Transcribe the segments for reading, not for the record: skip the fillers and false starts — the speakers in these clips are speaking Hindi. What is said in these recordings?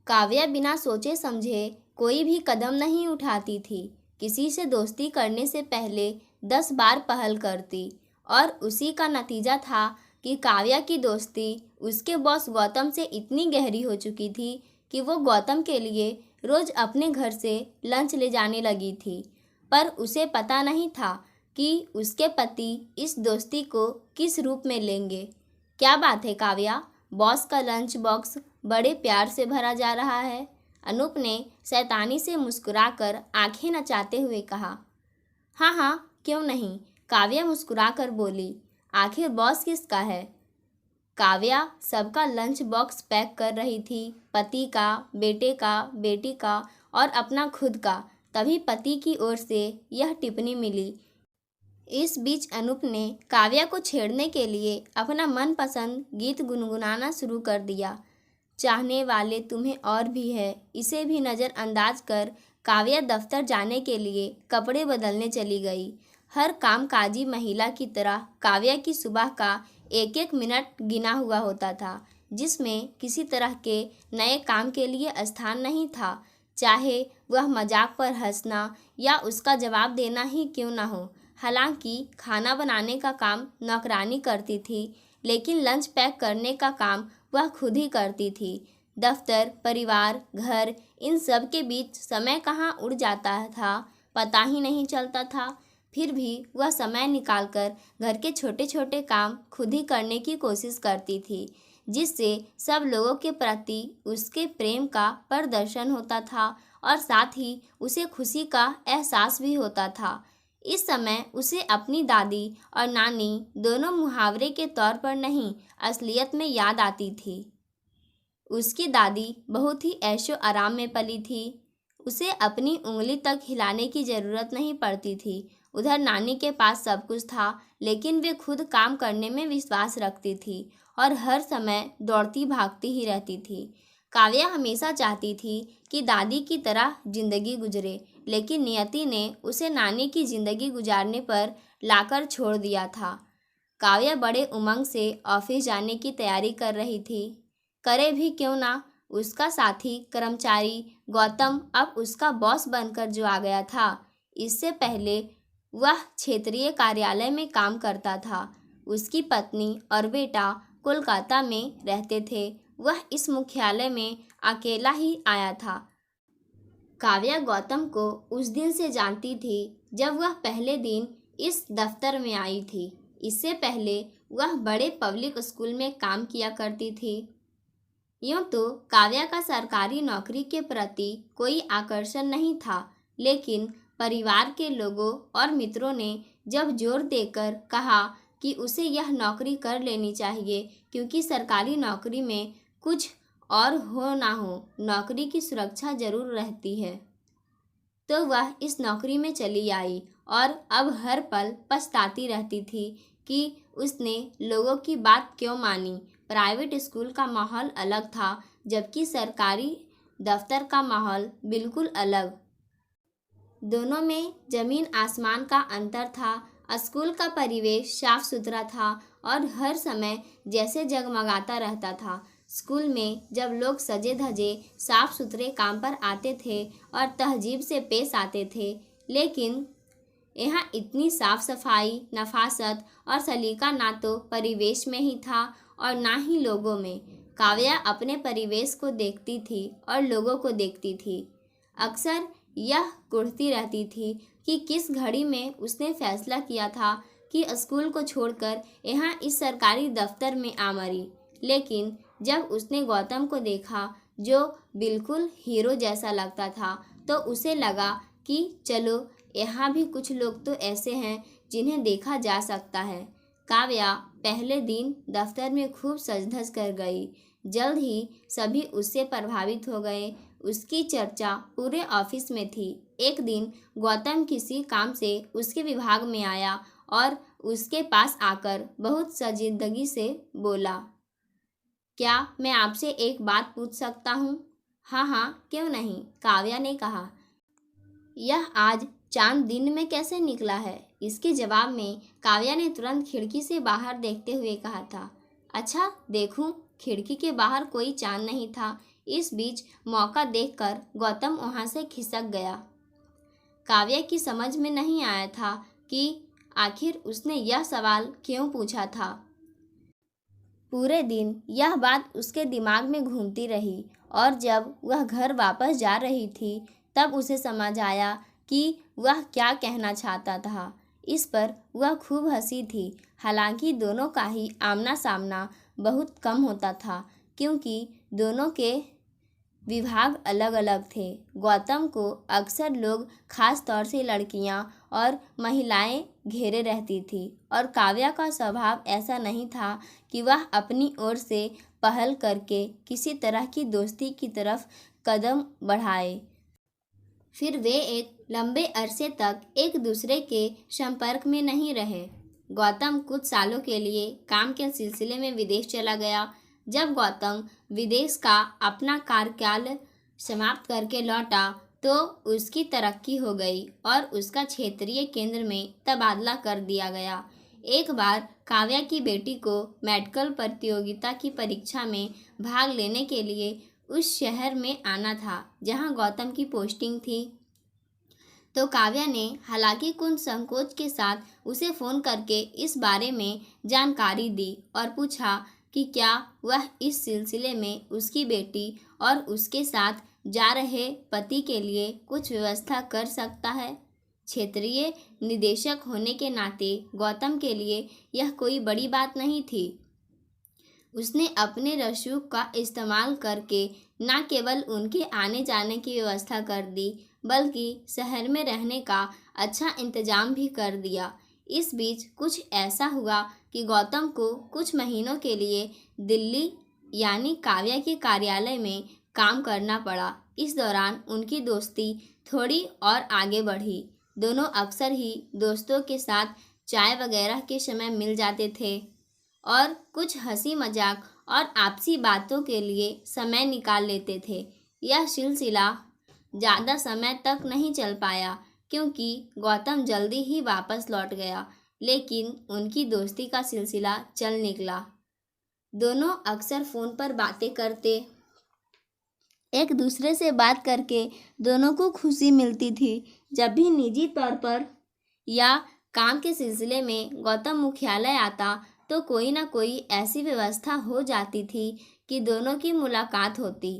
काव्या बिना सोचे समझे कोई भी कदम नहीं उठाती थी। किसी से दोस्ती करने से पहले 10 बार पहल करती और उसी का नतीजा था कि काव्या की दोस्ती उसके बॉस गौतम से इतनी गहरी हो चुकी थी कि वो गौतम के लिए रोज अपने घर से लंच ले जाने लगी थी। पर उसे पता नहीं था कि उसके पति इस दोस्ती को किस रूप में लेंगे। क्या बात है काव्या, बॉस का लंच बॉक्स बड़े प्यार से भरा जा रहा है। अनूप ने शैतानी से मुस्कुराकर आंखें नचाते हुए कहा। हाँ हाँ, क्यों नहीं, काव्या मुस्कुराकर बोली। आखिर बॉस किसका है? काव्या सबका लंच बॉक्स पैक कर रही थी, पति का, बेटे का, बेटी का और अपना खुद का। तभी पति की ओर से यह टिप्पणी मिली। इस बीच अनूप ने काव्या को छेड़ने के लिए अपना मनपसंद गीत गुनगुनाना शुरू कर दिया। चाहने वाले तुम्हें और भी है, इसे भी नज़रअंदाज कर काव्या दफ्तर जाने के लिए कपड़े बदलने चली गई। हर कामकाजी महिला की तरह काव्या की सुबह का एक एक मिनट गिना हुआ होता था, जिसमें किसी तरह के नए काम के लिए स्थान नहीं था, चाहे वह मजाक पर हंसना या उसका जवाब देना ही क्यों ना हो। हालांकि खाना बनाने का काम नौकरानी करती थी, लेकिन लंच पैक करने का काम वह खुद ही करती थी। दफ्तर, परिवार, घर, इन सब के बीच समय कहाँ उड़ जाता था पता ही नहीं चलता था। फिर भी वह समय निकालकर घर के छोटे छोटे काम खुद ही करने की कोशिश करती थी, जिससे सब लोगों के प्रति उसके प्रेम का प्रदर्शन होता था और साथ ही उसे खुशी का एहसास भी होता था। इस समय उसे अपनी दादी और नानी दोनों मुहावरे के तौर पर नहीं, असलियत में याद आती थी। उसकी दादी बहुत ही ऐशो आराम में पली थी। उसे अपनी उंगली तक हिलाने की ज़रूरत नहीं पड़ती थी। उधर नानी के पास सब कुछ था, लेकिन वे खुद काम करने में विश्वास रखती थी और हर समय दौड़ती भागती ही रहती थी। काव्या हमेशा चाहती थी कि दादी की तरह जिंदगी गुजरे, लेकिन नियति ने उसे नानी की जिंदगी गुजारने पर लाकर छोड़ दिया था। काव्या बड़े उमंग से ऑफिस जाने की तैयारी कर रही थी। करे भी क्यों ना, उसका साथी कर्मचारी गौतम अब उसका बॉस बनकर जो आ गया था। इससे पहले वह क्षेत्रीय कार्यालय में काम करता था। उसकी पत्नी और बेटा कोलकाता में रहते थे। वह इस मुख्यालय में अकेला ही आया था। काव्या गौतम को उस दिन से जानती थी जब वह पहले दिन इस दफ्तर में आई थी। इससे पहले वह बड़े पब्लिक स्कूल में काम किया करती थी। यूँ तो काव्या का सरकारी नौकरी के प्रति कोई आकर्षण नहीं था, लेकिन परिवार के लोगों और मित्रों ने जब जोर देकर कहा कि उसे यह नौकरी कर लेनी चाहिए, क्योंकि सरकारी नौकरी में कुछ और हो ना हो, नौकरी की सुरक्षा जरूर रहती है, तो वह इस नौकरी में चली आई और अब हर पल पछताती रहती थी कि उसने लोगों की बात क्यों मानी। प्राइवेट स्कूल का माहौल अलग था, जबकि सरकारी दफ्तर का माहौल बिल्कुल अलग। दोनों में जमीन आसमान का अंतर था। स्कूल का परिवेश साफ सुथरा था और हर समय जैसे जगमगाता रहता था। स्कूल में जब लोग सजे धजे साफ सुथरे काम पर आते थे और तहजीब से पेश आते थे, लेकिन यहाँ इतनी साफ सफाई, नफासत और सलीका ना तो परिवेश में ही था और ना ही लोगों में। काव्या अपने परिवेश को देखती थी और लोगों को देखती थी। अक्सर यह कुढ़ती रहती थी कि किस घड़ी में उसने फैसला किया था कि स्कूल को छोड़कर यहाँ इस सरकारी दफ्तर में आ मरी। लेकिन जब उसने गौतम को देखा, जो बिल्कुल हीरो जैसा लगता था, तो उसे लगा कि चलो, यहाँ भी कुछ लोग तो ऐसे हैं जिन्हें देखा जा सकता है। काव्या पहले दिन दफ्तर में खूब सज धज कर गई। जल्द ही सभी उससे प्रभावित हो गए। उसकी चर्चा पूरे ऑफिस में थी। एक दिन गौतम किसी काम से उसके विभाग में आया और उसके पास आकर बहुत संजीदगी से बोला, क्या मैं आपसे एक बात पूछ सकता हूँ? हाँ हाँ, क्यों नहीं, काव्या ने कहा। यह आज चांद दिन में कैसे निकला है? इसके जवाब में काव्या ने तुरंत खिड़की से बाहर देखते हुए कहा था। अच्छा देखूं। खिड़की के बाहर कोई चांद नहीं था। इस बीच मौका देखकर गौतम वहां से खिसक गया। काव्या की समझ में नहीं आया था कि आखिर उसने यह सवाल क्यों पूछा था। पूरे दिन यह बात उसके दिमाग में घूमती रही और जब वह घर वापस जा रही थी तब उसे समझ आया कि वह क्या कहना चाहता था। इस पर वह खूब हंसी थी। हालांकि दोनों का ही आमना सामना बहुत कम होता था क्योंकि दोनों के विभाग अलग अलग थे। गौतम को अक्सर लोग, खास तौर से लड़कियां और महिलाएं घेरे रहती थी और काव्या का स्वभाव ऐसा नहीं था कि वह अपनी ओर से पहल करके किसी तरह की दोस्ती की तरफ कदम बढ़ाए। फिर वे एक लंबे अरसे तक एक दूसरे के संपर्क में नहीं रहे। गौतम कुछ सालों के लिए काम के सिलसिले में विदेश चला गया। जब गौतम विदेश का अपना कार्यकाल समाप्त करके लौटा तो उसकी तरक्की हो गई और उसका क्षेत्रीय केंद्र में तबादला कर दिया गया। एक बार काव्या की बेटी को मेडिकल प्रतियोगिता की परीक्षा में भाग लेने के लिए उस शहर में आना था जहां गौतम की पोस्टिंग थी। तो काव्या ने हालांकि कुछ संकोच के साथ उसे फ़ोन करके इस बारे में जानकारी दी और पूछा कि क्या वह इस सिलसिले में उसकी बेटी और उसके साथ जा रहे पति के लिए कुछ व्यवस्था कर सकता है। क्षेत्रीय निदेशक होने के नाते गौतम के लिए यह कोई बड़ी बात नहीं थी। उसने अपने रसूख का इस्तेमाल करके न केवल उनके आने जाने की व्यवस्था कर दी बल्कि शहर में रहने का अच्छा इंतजाम भी कर दिया। इस बीच कुछ ऐसा हुआ कि गौतम को कुछ महीनों के लिए दिल्ली यानी काव्या के कार्यालय में काम करना पड़ा। इस दौरान उनकी दोस्ती थोड़ी और आगे बढ़ी। दोनों अक्सर ही दोस्तों के साथ चाय वगैरह के समय मिल जाते थे और कुछ हंसी मजाक और आपसी बातों के लिए समय निकाल लेते थे। यह सिलसिला ज़्यादा समय तक नहीं चल पाया क्योंकि गौतम जल्दी ही वापस लौट गया, लेकिन उनकी दोस्ती का सिलसिला चल निकला। दोनों अक्सर फ़ोन पर बातें करते, एक दूसरे से बात करके दोनों को खुशी मिलती थी। जब भी निजी तौर पर या काम के सिलसिले में गौतम मुख्यालय आता तो कोई ना कोई ऐसी व्यवस्था हो जाती थी कि दोनों की मुलाकात होती।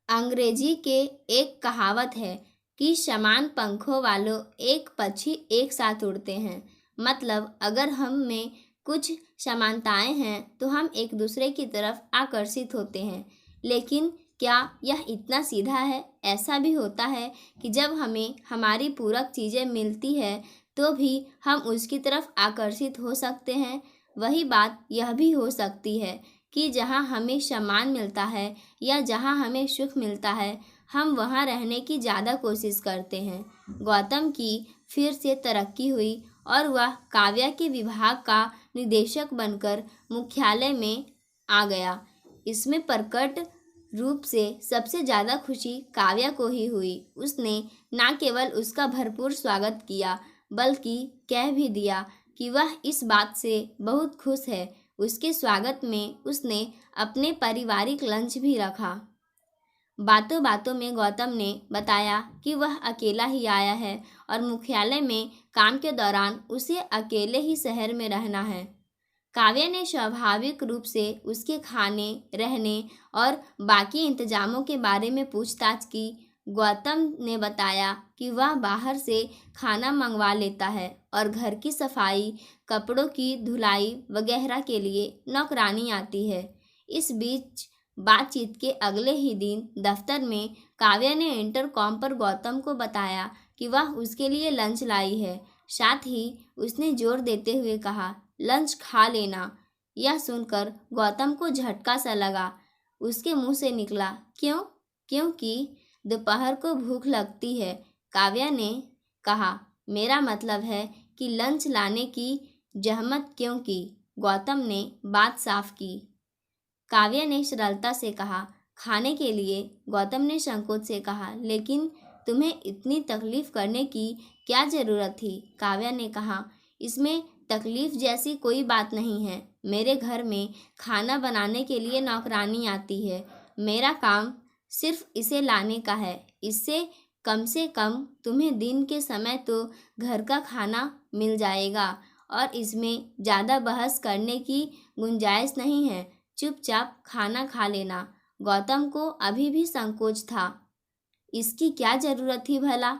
अंग्रेजी के एक कहावत है कि समान पंखों वालों एक पक्षी एक साथ उड़ते हैं। मतलब अगर हम में कुछ समानताएं हैं तो हम एक दूसरे की तरफ आकर्षित होते हैं। लेकिन क्या यह इतना सीधा है? ऐसा भी होता है कि जब हमें हमारी पूरक चीज़ें मिलती है तो भी हम उसकी तरफ आकर्षित हो सकते हैं। वही बात यह भी हो सकती है कि जहाँ हमें सम्मान मिलता है या जहाँ हमें सुख मिलता है हम वहाँ रहने की ज़्यादा कोशिश करते हैं। गौतम की फिर से तरक्की हुई और वह काव्या के विभाग का निदेशक बनकर मुख्यालय में आ गया। इसमें प्रकट रूप से सबसे ज़्यादा खुशी काव्या को ही हुई। उसने न केवल उसका भरपूर स्वागत किया बल्कि कह भी दिया कि वह इस बात से बहुत खुश है। उसके स्वागत में उसने अपने पारिवारिक लंच भी रखा। बातों बातों में गौतम ने बताया कि वह अकेला ही आया है और मुख्यालय में काम के दौरान उसे अकेले ही शहर में रहना है। काव्या ने स्वाभाविक रूप से उसके खाने, रहने और बाकी इंतजामों के बारे में पूछताछ की। गौतम ने बताया कि वह बाहर से खाना मंगवा लेता है और घर की सफाई, कपड़ों की धुलाई वगैरह के लिए नौकरानी आती है। इस बीच बातचीत के अगले ही दिन दफ्तर में काव्या ने इंटरकॉम पर गौतम को बताया कि वह उसके लिए लंच लाई है। साथ ही उसने जोर देते हुए कहा, लंच खा लेना। यह सुनकर गौतम को झटका सा लगा। उसके मुंह से निकला, क्यों? क्योंकि दोपहर को भूख लगती है। काव्या ने कहा, मेरा मतलब है कि लंच लाने की जहमत क्यों की? गौतम ने बात साफ की। काव्या ने सरलता से कहा, खाने के लिए। गौतम ने संकोच से कहा, लेकिन तुम्हें इतनी तकलीफ करने की क्या ज़रूरत थी? काव्या ने कहा, इसमें तकलीफ जैसी कोई बात नहीं है। मेरे घर में खाना बनाने के लिए नौकरानी आती है मेरा काम सिर्फ इसे लाने का है। इससे कम से कम तुम्हें दिन के समय तो घर का खाना मिल जाएगा और इसमें ज़्यादा बहस करने की गुंजाइश नहीं है। चुपचाप खाना खा लेना। गौतम को अभी भी संकोच था। इसकी क्या ज़रूरत थी भला?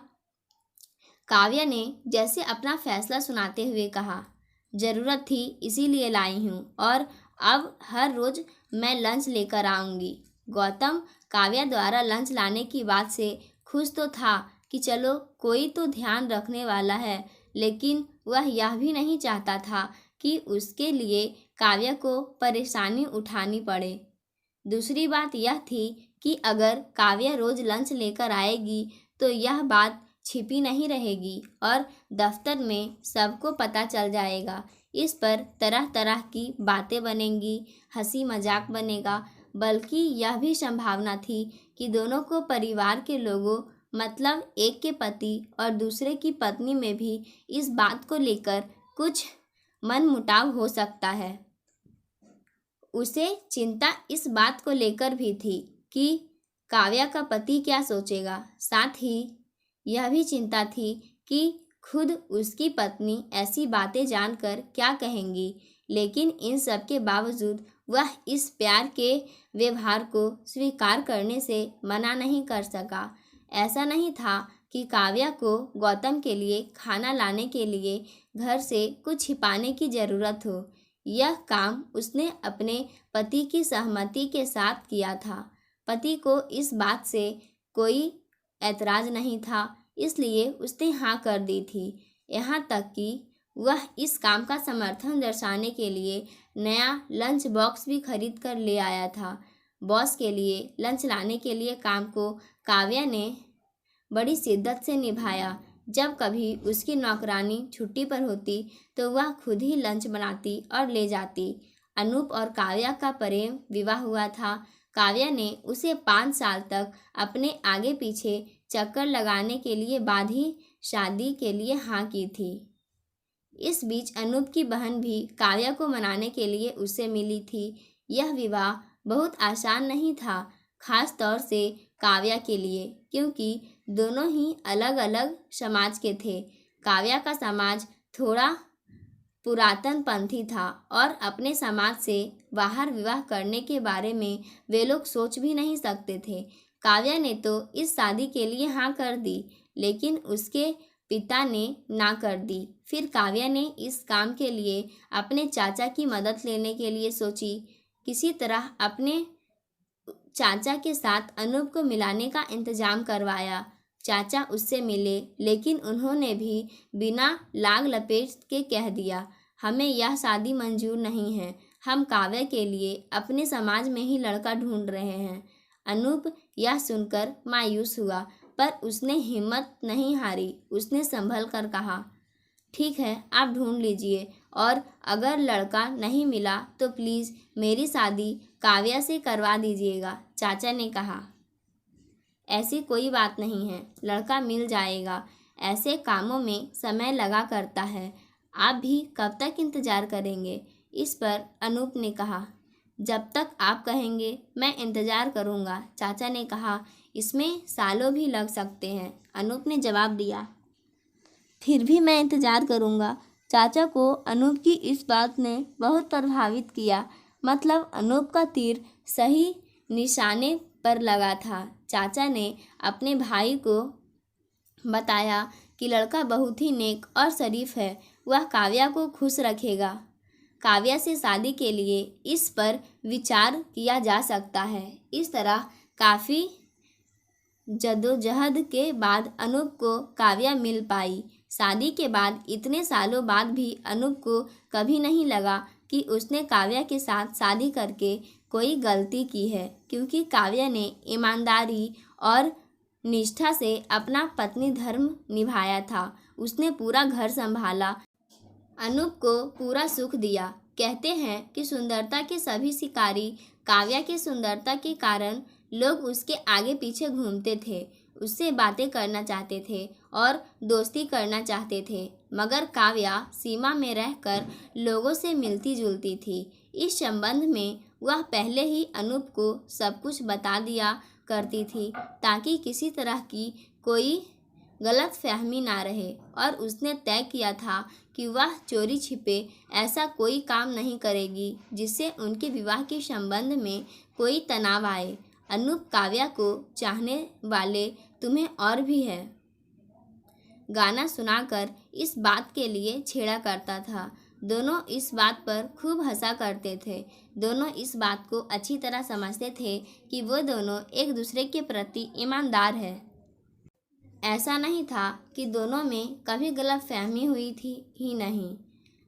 काव्या ने जैसे अपना फैसला सुनाते हुए कहा, ज़रूरत थी इसीलिए लाई हूँ और अब हर रोज़ मैं लंच लेकर आऊँगी। गौतम काव्या द्वारा लंच लाने की बात से खुश तो था कि चलो कोई तो ध्यान रखने वाला है, लेकिन वह यह भी नहीं चाहता था कि उसके लिए काव्या को परेशानी उठानी पड़े। दूसरी बात यह थी कि अगर काव्या रोज़ लंच लेकर आएगी तो यह बात छिपी नहीं रहेगी और दफ्तर में सबको पता चल जाएगा। इस पर तरह तरह की बातें बनेंगी, हंसी मजाक बनेगा। बल्कि यह भी संभावना थी कि दोनों को परिवार के लोगों, मतलब एक के पति और दूसरे की पत्नी में भी इस बात को लेकर कुछ मनमुटाव हो सकता है। उसे चिंता इस बात को लेकर भी थी कि काव्या का पति क्या सोचेगा। साथ ही यह भी चिंता थी कि खुद उसकी पत्नी ऐसी बातें जानकर क्या कहेंगी। लेकिन इन सब के बावजूद वह इस प्यार के व्यवहार को स्वीकार करने से मना नहीं कर सका। ऐसा नहीं था कि काव्या को गौतम के लिए खाना लाने के लिए घर से कुछ छिपाने की ज़रूरत हो। यह काम उसने अपने पति की सहमति के साथ किया था। पति को इस बात से कोई ऐतराज़ नहीं था, इसलिए उसने हाँ कर दी थी। यहाँ तक कि वह इस काम का समर्थन दर्शाने के लिए नया लंच बॉक्स भी खरीद कर ले आया था। बॉस के लिए लंच लाने के लिए काम को काव्या ने बड़ी शिद्दत से निभाया। जब कभी उसकी नौकरानी छुट्टी पर होती तो वह खुद ही लंच बनाती और ले जाती। अनूप और काव्या का प्रेम विवाह हुआ था। काव्या ने उसे 5 साल तक अपने आगे पीछे चक्कर लगाने के लिए बाद ही शादी के लिए हाँ की थी। इस बीच अनूप की बहन भी काव्या को मनाने के लिए उससे मिली थी। यह विवाह बहुत आसान नहीं था, खास तौर से काव्या के लिए, क्योंकि दोनों ही अलग अलग समाज के थे। काव्या का समाज थोड़ा पुरातन पंथी था और अपने समाज से बाहर विवाह करने के बारे में वे लोग सोच भी नहीं सकते थे। काव्या ने तो इस शादी के लिए हाँ कर दी, लेकिन उसके पिता ने ना कर दी। फिर काव्या ने इस काम के लिए अपने चाचा की मदद लेने के लिए सोची। किसी तरह अपने चाचा के साथ अनूप को मिलाने का इंतजाम करवाया। चाचा उससे मिले, लेकिन उन्होंने भी बिना लाग लपेट के कह दिया, हमें यह शादी मंजूर नहीं है। हम काव्या के लिए अपने समाज में ही लड़का ढूंढ रहे हैं। अनूप यह सुनकर मायूस हुआ, पर उसने हिम्मत नहीं हारी। उसने संभल कर कहा, ठीक है, आप ढूंढ लीजिए और अगर लड़का नहीं मिला तो प्लीज़ मेरी शादी काव्या से करवा दीजिएगा। चाचा ने कहा, ऐसी कोई बात नहीं है, लड़का मिल जाएगा। ऐसे कामों में समय लगा करता है। आप भी कब तक इंतज़ार करेंगे? इस पर अनूप ने कहा, जब तक आप कहेंगे मैं इंतज़ार करूँगा। चाचा ने कहा, इसमें सालों भी लग सकते हैं। अनूप ने जवाब दिया, फिर भी मैं इंतज़ार करूँगा। चाचा को अनूप की इस बात ने बहुत प्रभावित किया। मतलब अनूप का तीर सही निशाने पर लगा था। चाचा ने अपने भाई को बताया कि लड़का बहुत ही नेक और शरीफ है, वह काव्या को खुश रखेगा। काव्या से शादी के लिए इस पर विचार किया जा सकता है। इस तरह काफ़ी जद्दोजहद के बाद अनूप को काव्या मिल पाई। शादी के बाद इतने सालों बाद भी अनूप को कभी नहीं लगा कि उसने काव्या के साथ शादी करके कोई गलती की है, क्योंकि काव्या ने ईमानदारी और निष्ठा से अपना पत्नी धर्म निभाया था। उसने पूरा घर संभाला, अनूप को पूरा सुख दिया। कहते हैं कि सुंदरता के सभी शिकारी काव्या की सुंदरता के कारण लोग उसके आगे पीछे घूमते थे, उससे बातें करना चाहते थे और दोस्ती करना चाहते थे। मगर काव्या सीमा में रहकर लोगों से मिलती जुलती थी। इस संबंध में वह पहले ही अनूप को सब कुछ बता दिया करती थी ताकि किसी तरह की कोई गलतफहमी ना रहे, और उसने तय किया था कि वह चोरी छिपे ऐसा कोई काम नहीं करेगी जिससे उनके विवाह के संबंध में कोई तनाव आए। अनूप काव्या को चाहने वाले तुम्हें और भी है गाना सुनाकर इस बात के लिए छेड़ा करता था। दोनों इस बात पर खूब हंसा करते थे। दोनों इस बात को अच्छी तरह समझते थे कि वो दोनों एक दूसरे के प्रति ईमानदार है। ऐसा नहीं था कि दोनों में कभी गलतफहमी हुई थी ही नहीं।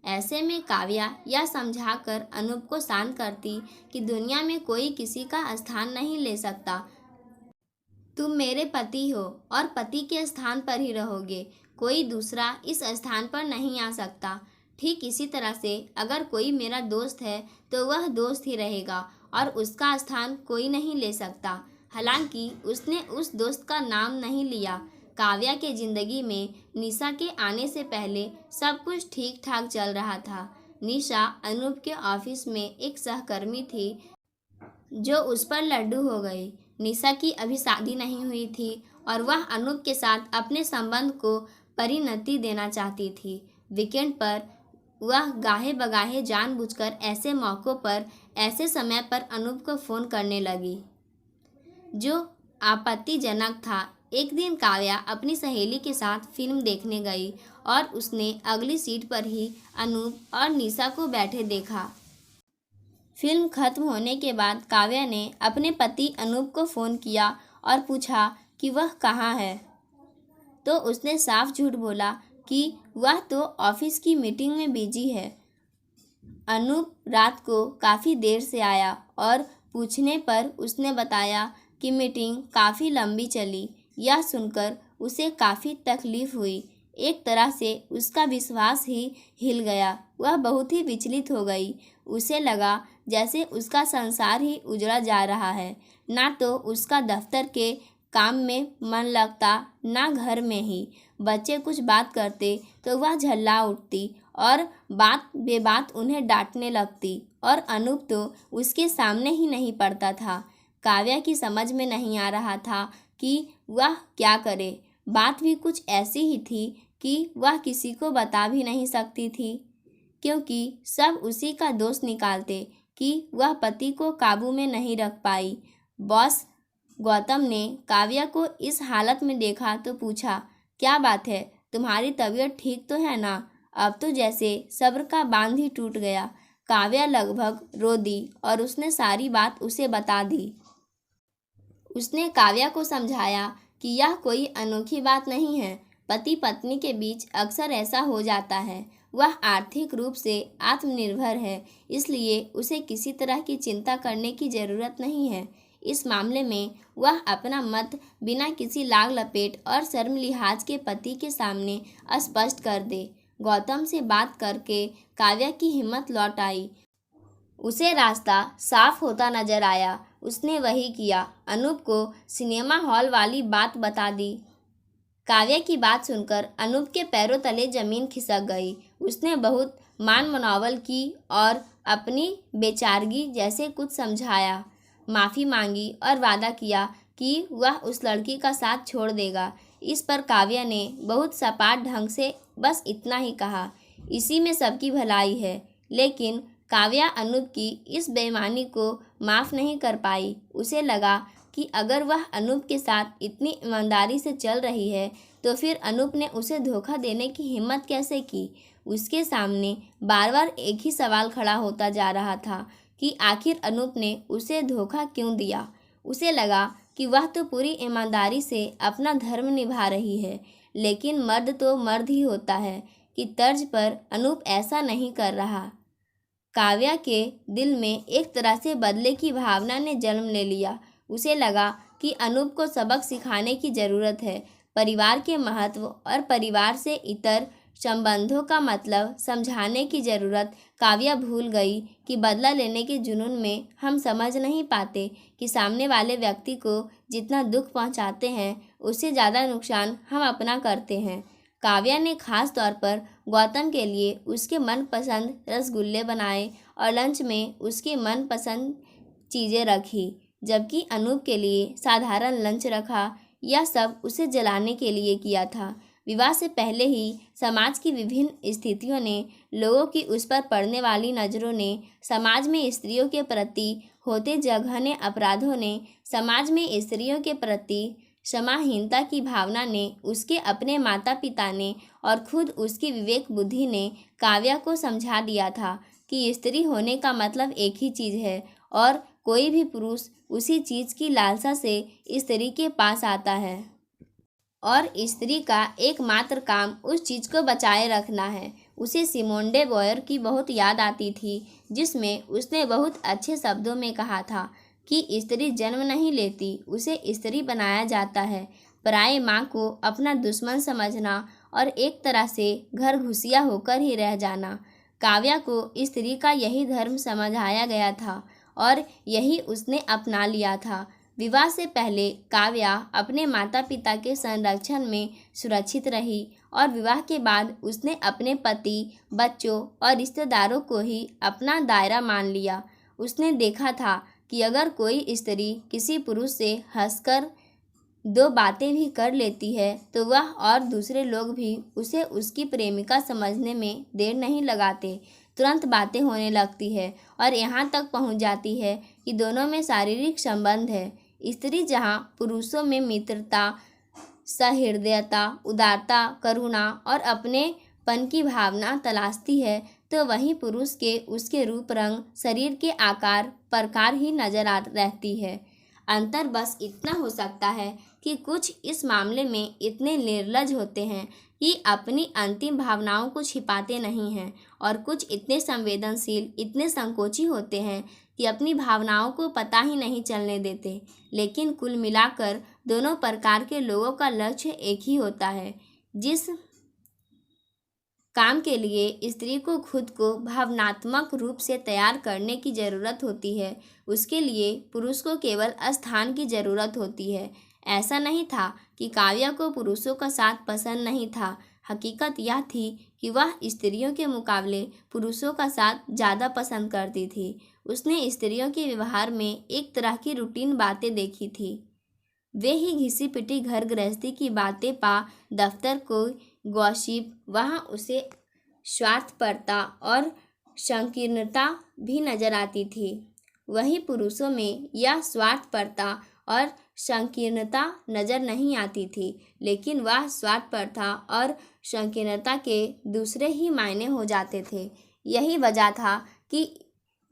ऐसे में काव्या यह समझाकर अनूप को शांत करती कि दुनिया में कोई किसी का स्थान नहीं ले सकता। तुम मेरे पति हो और पति के स्थान पर ही रहोगे, कोई दूसरा इस स्थान पर नहीं आ सकता। ठीक इसी तरह से अगर कोई मेरा दोस्त है तो वह दोस्त ही रहेगा और उसका स्थान कोई नहीं ले सकता। हालांकि उसने उस दोस्त का नाम नहीं लिया। काव्या के जिंदगी में निशा के आने से पहले सब कुछ ठीक ठाक चल रहा था। निशा अनूप के ऑफिस में एक सहकर्मी थी जो उस पर लड्डू हो गई। निशा की अभी शादी नहीं हुई थी और वह अनूप के साथ अपने संबंध को परिणति देना चाहती थी। वीकेंड पर वह गाहे बगाहे जानबूझकर ऐसे मौक़ों पर ऐसे समय पर अनूप को फ़ोन करने लगी जो आपत्तिजनक था। एक दिन काव्या अपनी सहेली के साथ फिल्म देखने गई और उसने अगली सीट पर ही अनूप और निशा को बैठे देखा। फिल्म खत्म होने के बाद काव्या ने अपने पति अनूप को फ़ोन किया और पूछा कि वह कहाँ है, तो उसने साफ झूठ बोला कि वह तो ऑफिस की मीटिंग में बिजी है। अनूप रात को काफ़ी देर से आया और पूछने पर उसने बताया कि मीटिंग काफ़ी लंबी चली। यह सुनकर उसे काफ़ी तकलीफ़ हुई। एक तरह से उसका विश्वास ही हिल गया। वह बहुत ही विचलित हो गई। उसे लगा जैसे उसका संसार ही उजड़ा जा रहा है। ना तो उसका दफ्तर के काम में मन लगता, ना घर में ही। बच्चे कुछ बात करते तो वह झल्ला उठती और बात बेबात उन्हें डांटने लगती, और अनूप तो उसके सामने ही नहीं पड़ता था। काव्या की समझ में नहीं आ रहा था कि वह क्या करे। बात भी कुछ ऐसी ही थी कि वह किसी को बता भी नहीं सकती थी, क्योंकि सब उसी का दोष निकालते कि वह पति को काबू में नहीं रख पाई। बॉस गौतम ने काव्या को इस हालत में देखा तो पूछा, क्या बात है, तुम्हारी तबीयत ठीक तो है ना? अब तो जैसे सब्र का बांध ही टूट गया। काव्या लगभग रो दी और उसने सारी बात उसे बता दी। उसने काव्या को समझाया कि यह कोई अनोखी बात नहीं है। पति पत्नी के बीच अक्सर ऐसा हो जाता है। वह आर्थिक रूप से आत्मनिर्भर है, इसलिए उसे किसी तरह की चिंता करने की ज़रूरत नहीं है। इस मामले में वह अपना मत बिना किसी लाग लपेट और शर्म लिहाज के पति के सामने स्पष्ट कर दे। गौतम से बात करके काव्या की हिम्मत लौट आई। उसे रास्ता साफ होता नजर आया। उसने वही किया। अनूप को सिनेमा हॉल वाली बात बता दी। काव्या की बात सुनकर अनूप के पैरों तले जमीन खिसक गई। उसने बहुत मान मनौवल की और अपनी बेचारगी जैसे कुछ समझाया, माफ़ी मांगी और वादा किया कि वह उस लड़की का साथ छोड़ देगा। इस पर काव्या ने बहुत सपाट ढंग से बस इतना ही कहा, इसी में सबकी भलाई है। लेकिन काव्या अनूप की इस बेईमानी को माफ़ नहीं कर पाई। उसे लगा कि अगर वह अनूप के साथ इतनी ईमानदारी से चल रही है तो फिर अनूप ने उसे धोखा देने की हिम्मत कैसे की। उसके सामने बार बार एक ही सवाल खड़ा होता जा रहा था कि आखिर अनूप ने उसे धोखा क्यों दिया। उसे लगा कि वह तो पूरी ईमानदारी से अपना धर्म निभा रही है, लेकिन मर्द तो मर्द ही होता है कि तर्ज पर अनूप ऐसा नहीं कर रहा। काव्या के दिल में एक तरह से बदले की भावना ने जन्म ले लिया। उसे लगा कि अनूप को सबक सिखाने की ज़रूरत है। परिवार के महत्व और परिवार से इतर संबंधों का मतलब समझाने की ज़रूरत काव्या भूल गई कि बदला लेने के जुनून में हम समझ नहीं पाते कि सामने वाले व्यक्ति को जितना दुख पहुंचाते हैं उससे ज़्यादा नुकसान हम अपना करते हैं। काव्या ने खास तौर पर गौतम के लिए उसके मनपसंद रसगुल्ले बनाए और लंच में उसकी मनपसंद चीज़ें रखी, जबकि अनूप के लिए साधारण लंच रखा। यह सब उसे जलाने के लिए किया था। विवाह से पहले ही समाज की विभिन्न स्थितियों ने, लोगों की उस पर पड़ने वाली नज़रों ने, समाज में स्त्रियों के प्रति होते जघन्य अपराधों ने, समाज में स्त्रियों के प्रति क्षमाहीनता की भावना ने, उसके अपने माता पिता ने और खुद उसकी विवेक बुद्धि ने काव्या को समझा दिया था कि स्त्री होने का मतलब एक ही चीज़ है और कोई भी पुरुष उसी चीज़ की लालसा से स्त्री के पास आता है और स्त्री का एकमात्र काम उस चीज़ को बचाए रखना है। उसे सिमोन डे बोयर की बहुत याद आती थी, जिसमें उसने बहुत अच्छे शब्दों में कहा था कि स्त्री जन्म नहीं लेती, उसे स्त्री बनाया जाता है। पराये माँ को अपना दुश्मन समझना और एक तरह से घर घुसिया होकर ही रह जाना। काव्या को स्त्री का यही धर्म समझाया गया था और यही उसने अपना लिया था। विवाह से पहले काव्या अपने माता पिता के संरक्षण में सुरक्षित रही और विवाह के बाद उसने अपने पति, बच्चों और रिश्तेदारों को ही अपना दायरा मान लिया। उसने देखा था कि अगर कोई स्त्री किसी पुरुष से हंसकर दो बातें भी कर लेती है तो वह और दूसरे लोग भी उसे उसकी प्रेमिका समझने में देर नहीं लगाते। तुरंत बातें होने लगती है और यहाँ तक पहुँच जाती है कि दोनों में शारीरिक संबंध है। स्त्री जहाँ पुरुषों में मित्रता, सहृदयता, उदारता, करुणा और अपनेपन की भावना तलाशती है, तो वहीं पुरुष के उसके रूप, रंग, शरीर के आकार, प्रकार ही नजर आ रहती है। अंतर बस इतना हो सकता है कि कुछ इस मामले में इतने निर्लज होते हैं कि अपनी अंतिम भावनाओं को छिपाते नहीं हैं और कुछ इतने संवेदनशील, इतने संकोची होते हैं कि अपनी भावनाओं को पता ही नहीं चलने देते। लेकिन कुल मिलाकर दोनों प्रकार के लोगों का लक्ष्य एक ही होता है। जिस काम के लिए स्त्री को खुद को भावनात्मक रूप से तैयार करने की ज़रूरत होती है, उसके लिए पुरुष को केवल स्थान की ज़रूरत होती है। ऐसा नहीं था कि काव्या को पुरुषों का साथ पसंद नहीं था। हकीकत यह थी कि वह स्त्रियों के मुकाबले पुरुषों का साथ ज़्यादा पसंद करती थी। उसने स्त्रियों के व्यवहार में एक तरह की रूटीन बातें देखी थी। वे ही घिसी पिटी घर गृहस्थी की बातें पा, दफ्तर को गॉसिप, वहाँ उसे स्वार्थपरता और संकीर्णता भी नजर आती थी। वहीं पुरुषों में यह स्वार्थपरता और संकीर्णता नजर नहीं आती थी, लेकिन वह स्वार्थपरता और संकीर्णता के दूसरे ही मायने हो जाते थे। यही वजह था कि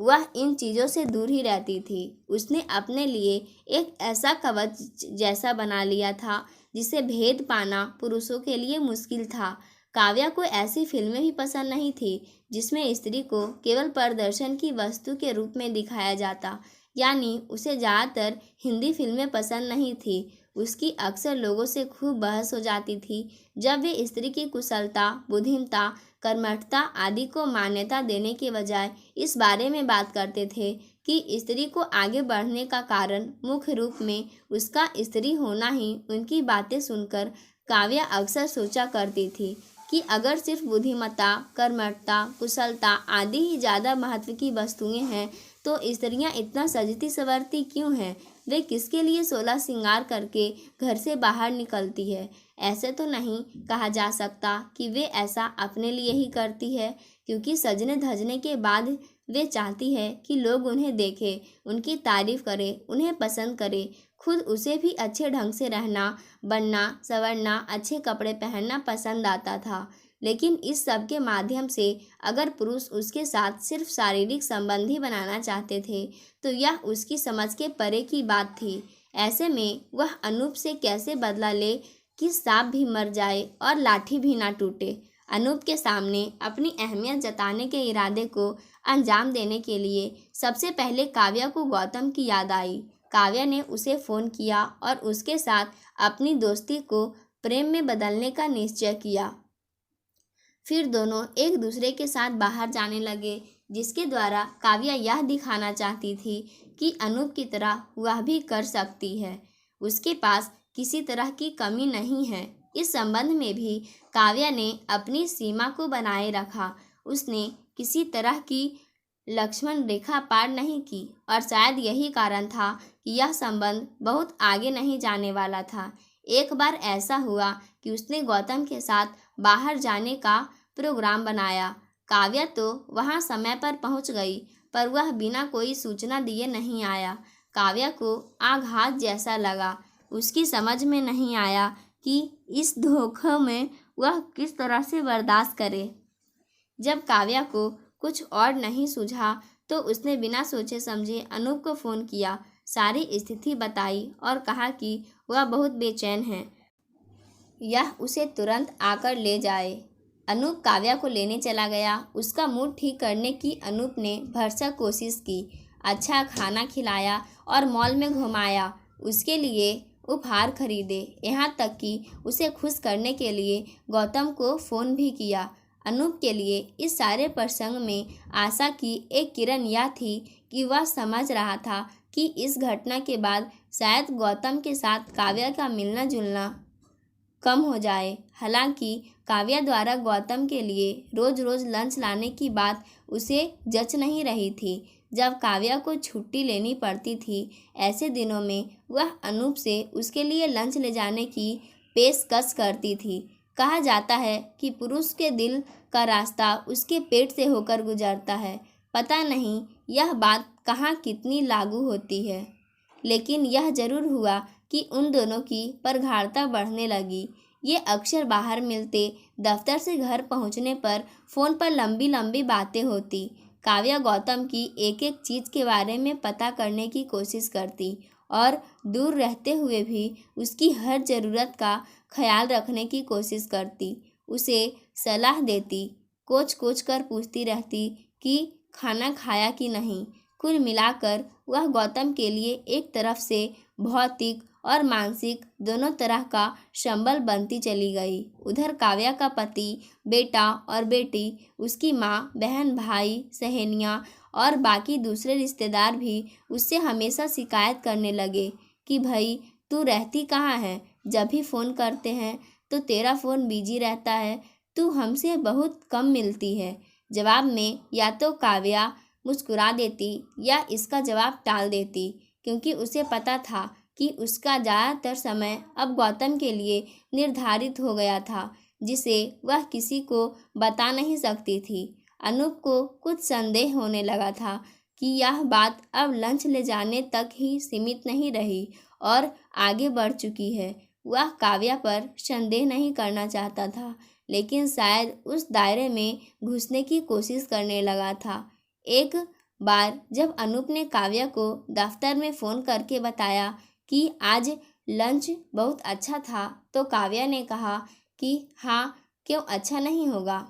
वह इन चीज़ों से दूर ही रहती थी। उसने अपने लिए एक ऐसा कवच जैसा बना लिया था जिसे भेद पाना पुरुषों के लिए मुश्किल था। काव्या को ऐसी फिल्में भी पसंद नहीं थी जिसमें स्त्री को केवल प्रदर्शन की वस्तु के रूप में दिखाया जाता, यानी उसे ज़्यादातर हिंदी फिल्में पसंद नहीं थी। उसकी अक्सर लोगों से खूब बहस हो जाती थी जब वे स्त्री की कुशलता, बुद्धिमत्ता, कर्मठता आदि को मान्यता देने के बजाय इस बारे में बात करते थे कि स्त्री को आगे बढ़ने का कारण मुख्य रूप में उसका स्त्री होना ही। उनकी बातें सुनकर काव्या अक्सर सोचा करती थी कि अगर सिर्फ बुद्धिमत्ता, कर्मठता, कुशलता आदि ही ज़्यादा महत्व की वस्तुएं हैं तो स्त्रियां इतना सजती संवरती क्यों हैं? वे किसके लिए 16 श्रृंगार करके घर से बाहर निकलती है? ऐसे तो नहीं कहा जा सकता कि वे ऐसा अपने लिए ही करती है, क्योंकि सजने धजने के बाद वे चाहती है कि लोग उन्हें देखें, उनकी तारीफ करें, उन्हें पसंद करें। खुद उसे भी अच्छे ढंग से रहना, बनना, संवरना, अच्छे कपड़े पहनना पसंद आता था। लेकिन इस सब के माध्यम से अगर पुरुष उसके साथ सिर्फ शारीरिक संबंध ही बनाना चाहते थे तो यह उसकी समझ के परे की बात थी। ऐसे में वह अनूप से कैसे बदला ले कि सांप भी मर जाए और लाठी भी ना टूटे। अनूप के सामने अपनी अहमियत जताने के इरादे को अंजाम देने के लिए सबसे पहले काव्या को गौतम की याद आई। काव्या ने उसे फ़ोन किया और उसके साथ अपनी दोस्ती को प्रेम में बदलने का निश्चय किया। फिर दोनों एक दूसरे के साथ बाहर जाने लगे, जिसके द्वारा काव्या यह दिखाना चाहती थी कि अनूप की तरह वह भी कर सकती है। उसके पास किसी तरह की कमी नहीं है। इस संबंध में भी काव्या ने अपनी सीमा को बनाए रखा। उसने किसी तरह की लक्ष्मण रेखा पार नहीं की और शायद यही कारण था कि यह संबंध बहुत आगे नहीं जाने वाला था। एक बार ऐसा हुआ कि उसने गौतम के साथ बाहर जाने का प्रोग्राम बनाया। काव्या तो वहाँ समय पर पहुँच गई, पर वह बिना कोई सूचना दिए नहीं आया। काव्या को आघात जैसा लगा। उसकी समझ में नहीं आया कि इस धोखे में वह किस तरह से बर्दाश्त करे। जब काव्या को कुछ और नहीं सूझा तो उसने बिना सोचे समझे अनूप को फ़ोन किया, सारी स्थिति बताई और कहा कि वह बहुत बेचैन है, यह उसे तुरंत आकर ले जाए। अनूप काव्या को लेने चला गया। उसका मूड ठीक करने की अनूप ने भरसक कोशिश की। अच्छा खाना खिलाया और मॉल में घुमाया, उसके लिए उपहार खरीदे, यहाँ तक कि उसे खुश करने के लिए गौतम को फ़ोन भी किया। अनूप के लिए इस सारे प्रसंग में आशा की एक किरण यह थी कि वह समझ रहा था कि इस घटना के बाद शायद गौतम के साथ काव्या का मिलना जुलना कम हो जाए। हालांकि काव्या द्वारा गौतम के लिए रोज़ रोज़ लंच लाने की बात उसे जच नहीं रही थी। जब काव्या को छुट्टी लेनी पड़ती थी, ऐसे दिनों में वह अनूप से उसके लिए लंच ले जाने की पेशकश करती थी। कहा जाता है कि पुरुष के दिल का रास्ता उसके पेट से होकर गुजरता है। पता नहीं यह बात कहाँ कितनी लागू होती है, लेकिन यह जरूर हुआ कि उन दोनों की परगाढ़ता बढ़ने लगी। ये अक्सर बाहर मिलते, दफ्तर से घर पहुंचने पर फ़ोन पर लंबी लंबी बातें होती। काव्या गौतम की एक एक चीज़ के बारे में पता करने की कोशिश करती और दूर रहते हुए भी उसकी हर ज़रूरत का ख्याल रखने की कोशिश करती। उसे सलाह देती, कोच कोच कर पूछती रहती कि खाना खाया कि नहीं। कुल मिलाकर वह गौतम के लिए एक तरफ से भौतिक और मानसिक दोनों तरह का संबल बनती चली गई। उधर काव्या का पति, बेटा और बेटी, उसकी माँ, बहन, भाई, सहेलियाँ और बाकी दूसरे रिश्तेदार भी उससे हमेशा शिकायत करने लगे कि भाई तू रहती कहाँ है, जब भी फ़ोन करते हैं तो तेरा फ़ोन बिजी रहता है, तू हमसे बहुत कम मिलती है। जवाब में या तो काव्या मुस्कुरा देती या इसका जवाब टाल देती, क्योंकि उसे पता था कि उसका ज़्यादातर समय अब गौतम के लिए निर्धारित हो गया था, जिसे वह किसी को बता नहीं सकती थी। अनूप को कुछ संदेह होने लगा था कि यह बात अब लंच ले जाने तक ही सीमित नहीं रही और आगे बढ़ चुकी है। वह काव्या पर संदेह नहीं करना चाहता था, लेकिन शायद उस दायरे में घुसने की कोशिश करने लगा था। एक बार जब अनूप ने काव्या को दफ्तर में फ़ोन करके बताया कि आज लंच बहुत अच्छा था, तो काव्या ने कहा कि हाँ, क्यों अच्छा नहीं होगा,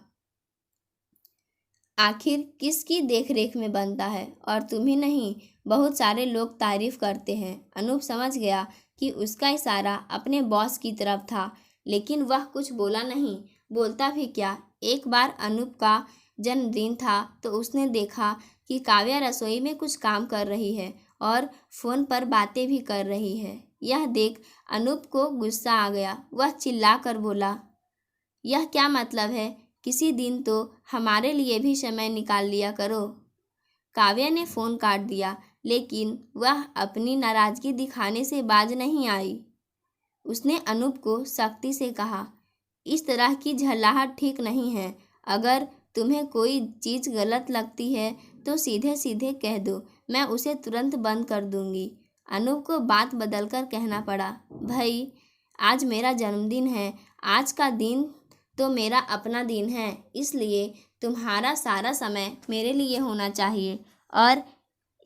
आखिर किसकी देखरेख में बनता है, और तुम्ही नहीं, बहुत सारे लोग तारीफ करते हैं। अनूप समझ गया कि उसका इशारा अपने बॉस की तरफ था, लेकिन वह कुछ बोला नहीं। बोलता भी क्या। एक बार अनूप का जन्मदिन था तो उसने देखा कि काव्या रसोई में कुछ काम कर रही है और फ़ोन पर बातें भी कर रही है। यह देख अनूप को गुस्सा आ गया। वह चिल्ला कर बोला, यह क्या मतलब है? किसी दिन तो हमारे लिए भी समय निकाल लिया करो। काव्या ने फ़ोन काट दिया, लेकिन वह अपनी नाराज़गी दिखाने से बाज नहीं आई। उसने अनूप को सख्ती से कहा, इस तरह की झल्लाहट ठीक नहीं है। अगर तुम्हें कोई चीज़ गलत लगती है तो सीधे सीधे कह दो, मैं उसे तुरंत बंद कर दूंगी। अनूप को बात बदलकर कहना पड़ा, भाई आज मेरा जन्मदिन है, आज का दिन तो मेरा अपना दिन है, इसलिए तुम्हारा सारा समय मेरे लिए होना चाहिए। और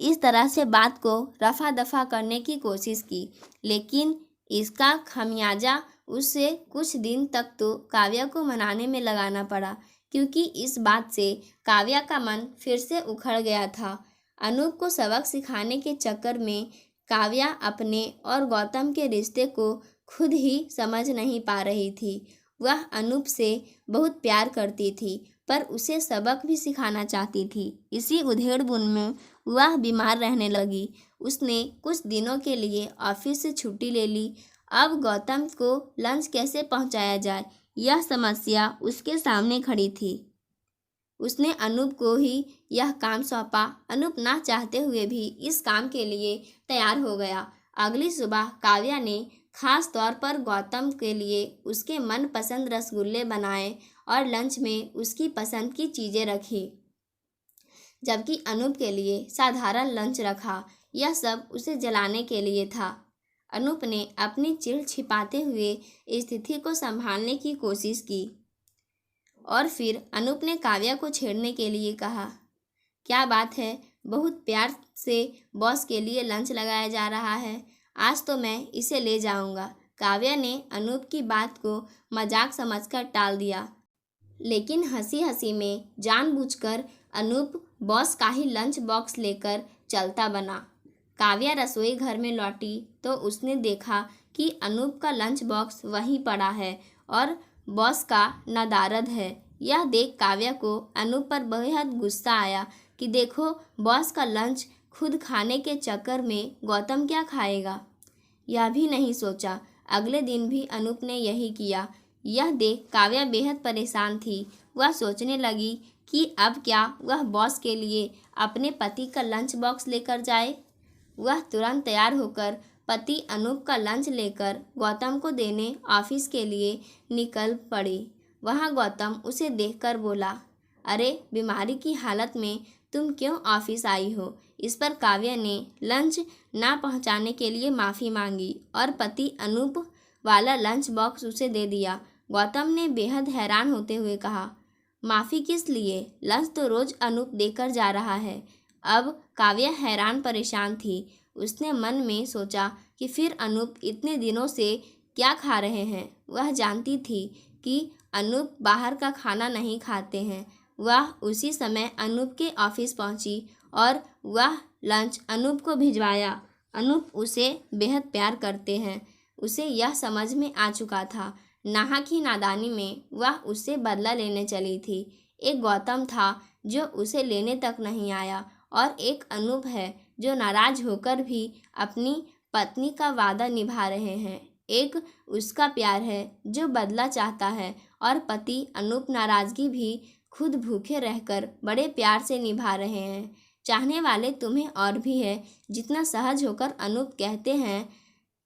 इस तरह से बात को रफा दफा करने की कोशिश की, लेकिन इसका खमियाजा उसे कुछ दिन तक तो काव्या को मनाने में लगाना पड़ा, क्योंकि इस बात से काव्या का मन फिर से उखड़ गया था। अनूप को सबक सिखाने के चक्कर में काव्या अपने और गौतम के रिश्ते को खुद ही समझ नहीं पा रही थी। वह अनूप से बहुत प्यार करती थी, पर उसे सबक भी सिखाना चाहती थी। इसी उधेड़-बुन में वह बीमार रहने लगी। उसने कुछ दिनों के लिए ऑफिस से छुट्टी ले ली। अब गौतम को लंच कैसे पहुंचाया जाए, यह समस्या उसके सामने खड़ी थी। उसने अनूप को ही यह काम सौंपा। अनूप ना चाहते हुए भी इस काम के लिए तैयार हो गया। अगली सुबह काव्या ने खास तौर पर गौतम के लिए उसके मनपसंद रसगुल्ले बनाए और लंच में उसकी पसंद की चीज़ें रखी, जबकि अनूप के लिए साधारण लंच रखा। यह सब उसे जलाने के लिए था। अनूप ने अपनी चिढ़ छिपाते हुए स्थिति को संभालने की कोशिश की और फिर अनूप ने काव्या को छेड़ने के लिए कहा, क्या बात है, बहुत प्यार से बॉस के लिए लंच लगाया जा रहा है, आज तो मैं इसे ले जाऊंगा। काव्या ने अनूप की बात को मजाक समझकर टाल दिया, लेकिन हंसी हंसी में जानबूझकर अनूप बॉस का ही लंच बॉक्स लेकर चलता बना। काव्या रसोई घर में लौटी तो उसने देखा कि अनूप का लंच बॉक्स वहीं पड़ा है और बॉस का नदारद है। यह देख काव्या को अनूप पर बेहद गुस्सा आया कि देखो, बॉस का लंच खुद खाने के चक्कर में गौतम क्या खाएगा। यह भी नहीं सोचा। अगले दिन भी अनूप ने यही किया। यह देख काव्या बेहद परेशान थी। वह सोचने लगी कि अब क्या वह बॉस के लिए अपने पति का लंच बॉक्स लेकर जाए। वह तुरंत तैयार होकर पति अनूप का लंच लेकर गौतम को देने ऑफिस के लिए निकल पड़ी। वहाँ गौतम उसे देखकर बोला, अरे, बीमारी की हालत में तुम क्यों ऑफिस आई हो। इस पर काव्या ने लंच ना पहुँचाने के लिए माफ़ी मांगी और पति अनूप वाला लंच बॉक्स उसे दे दिया। गौतम ने बेहद हैरान होते हुए कहा, माफ़ी किस लिए, लंच तो रोज़ अनूप देकर जा रहा है। अब काव्या हैरान परेशान थी। उसने मन में सोचा कि फिर अनूप इतने दिनों से क्या खा रहे हैं। वह जानती थी कि अनूप बाहर का खाना नहीं खाते हैं। वह उसी समय अनूप के ऑफिस पहुंची और वह लंच अनूप को भिजवाया। अनूप उसे बेहद प्यार करते हैं। उसे यह समझ में आ चुका था। नाहक ही नादानी में वह उससे बदला लेने चली थी। एक गौतम था जो उसे लेने तक नहीं आया और एक अनूप है जो नाराज होकर भी अपनी पत्नी का वादा निभा रहे हैं। एक उसका प्यार है जो बदला चाहता है और पति अनूप नाराज़गी भी खुद भूखे रहकर बड़े प्यार से निभा रहे हैं। चाहने वाले तुम्हें और भी है। जितना सहज होकर अनूप कहते हैं,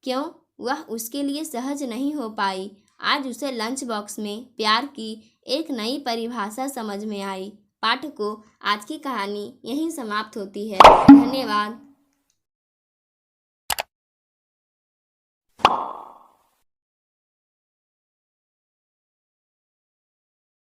क्यों वह उसके लिए सहज नहीं हो पाई। आज उसे लंच बॉक्स में प्यार की एक नई परिभाषा समझ में आई। पाठकों, आज की कहानी यहीं समाप्त होती है। धन्यवाद।